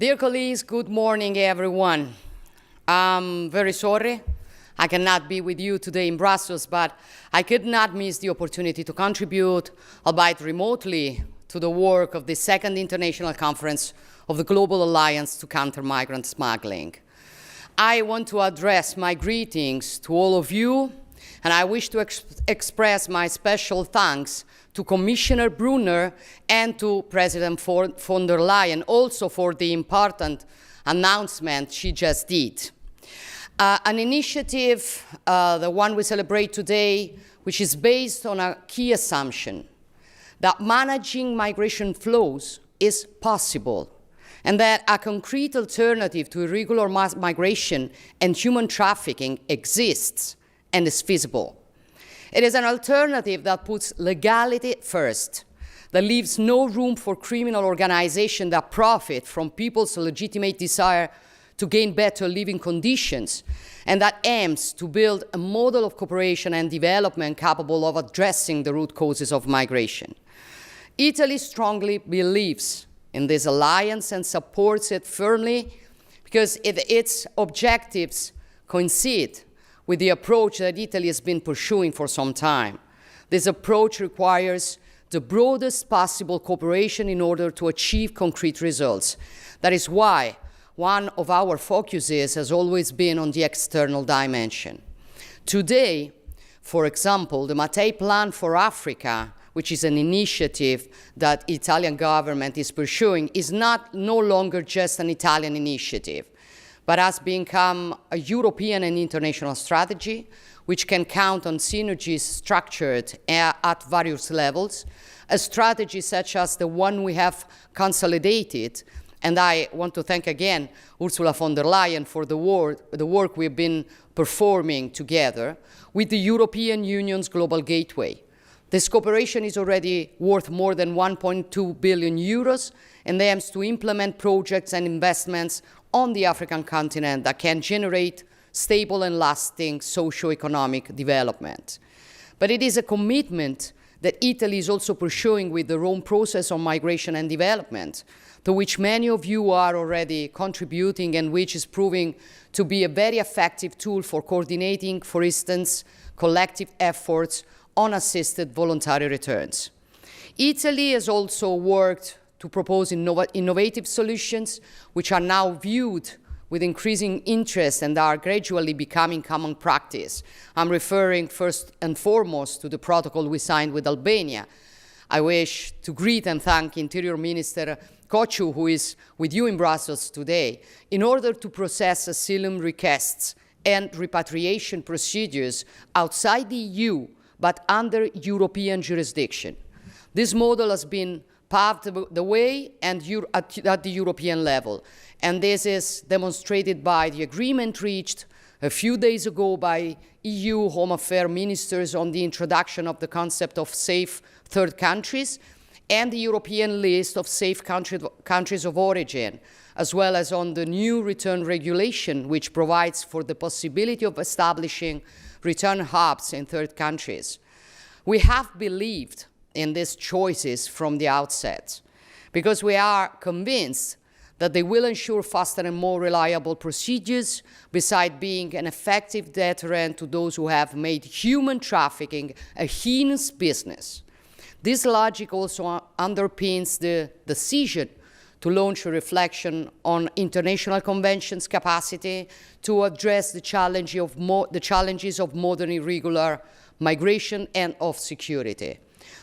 Dear colleagues, good morning, everyone. I'm very sorry I cannot be with you today in Brussels, but I could not miss the opportunity to contribute, albeit remotely, to the work of the second international conference of the Global Alliance to Counter Migrant Smuggling. I want to address my greetings to all of you, and I wish to express my special thanks to Commissioner Brunner and to President von der Leyen also for the important announcement she just did. An initiative, the one we celebrate today, which is based on a key assumption that managing migration flows is possible and that a concrete alternative to irregular migration and human trafficking exists and is feasible. It is an alternative that puts legality first, that leaves no room for criminal organizations that profit from people's legitimate desire to gain better living conditions, and that aims to build a model of cooperation and development capable of addressing the root causes of migration. Italy strongly believes in this alliance and supports it firmly because its objectives coincide with the approach that Italy has been pursuing for some time. This approach requires the broadest possible cooperation in order to achieve concrete results. That is why one of our focuses has always been on the external dimension. Today, for example, the Mattei Plan for Africa, which is an initiative that the Italian government is pursuing, is no longer just an Italian initiative, but has become a European and international strategy which can count on synergies structured at various levels, a strategy such as the one we have consolidated. And I want to thank again Ursula von der Leyen for the work we've been performing together with the European Union's Global Gateway. This cooperation is already worth more than 1.2 billion euros and aims to implement projects and investments on the African continent that can generate stable and lasting socio-economic development. But it is a commitment that Italy is also pursuing with the Rome process on migration and development, to which many of you are already contributing and which is proving to be a very effective tool for coordinating, for instance, collective efforts on assisted voluntary returns. Italy has also worked to propose innovative solutions which are now viewed with increasing interest and are gradually becoming common practice. I'm referring first and foremost to the protocol we signed with Albania. I wish to greet and thank Interior Minister Kochu, who is with you in Brussels today, in order to process asylum requests and repatriation procedures outside the EU, but under European jurisdiction. This model has been paved the way and at the European level. And this is demonstrated by the agreement reached a few days ago by EU Home Affairs ministers on the introduction of the concept of safe third countries and the European list of safe countries of origin, as well as on the new return regulation, which provides for the possibility of establishing return hubs in third countries. We have believed in these choices from the outset because we are convinced that they will ensure faster and more reliable procedures, besides being an effective deterrent to those who have made human trafficking a heinous business. This logic also underpins the decision to launch a reflection on international conventions capacity to address the challenges of modern irregular migration and of security.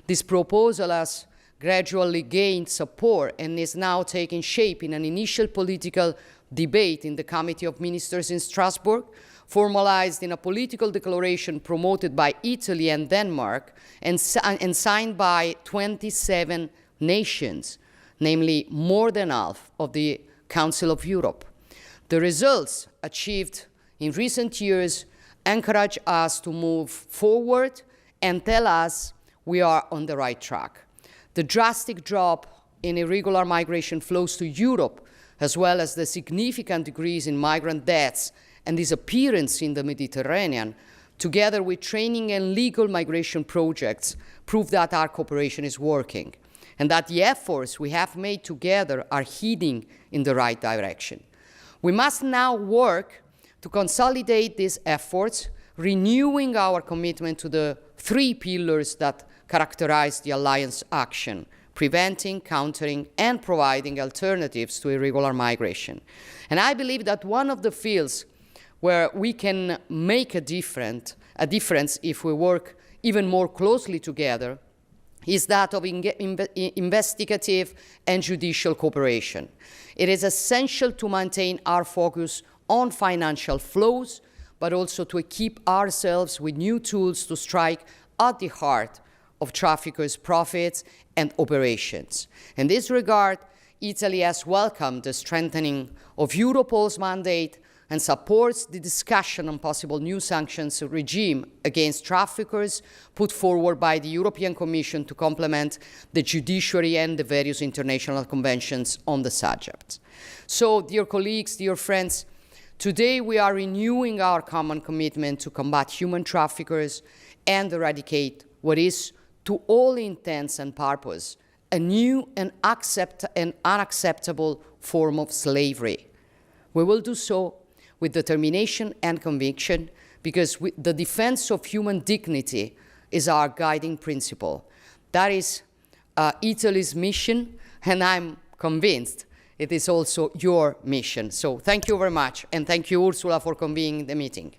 This proposal has gradually gained support and is now taking shape in an initial political debate in the Committee of Ministers in Strasbourg, formalized in a political declaration promoted by Italy and Denmark and signed by 27 nations, namely more than half of the Council of Europe. The results achieved in recent years encourage us to move forward and tell us we are on the right track. The drastic drop in irregular migration flows to Europe, as well as the significant decrease in migrant deaths and disappearance in the Mediterranean, together with training and legal migration projects, prove that our cooperation is working. and that the efforts we have made together are heading in the right direction. We must now work to consolidate these efforts, renewing our commitment to the three pillars that characterize the Alliance action: preventing, countering, and providing alternatives to irregular migration. And I believe that one of the fields where we can make a difference if we work even more closely together is that of investigative and judicial cooperation. It is essential to maintain our focus on financial flows, but also to equip ourselves with new tools to strike at the heart of traffickers' profits and operations. In this regard, Italy has welcomed the strengthening of Europol's mandate and supports the discussion on possible new sanctions regime against traffickers put forward by the European Commission to complement the judiciary and the various international conventions on the subject. So, dear colleagues, dear friends, today we are renewing our common commitment to combat human traffickers and eradicate what is, to all intents and purposes, a new and unacceptable form of slavery. We will do so with determination and conviction, because the defense of human dignity is our guiding principle. That is Italy's mission, and I'm convinced it is also your mission. So thank you very much, and thank you, Ursula, for convening the meeting.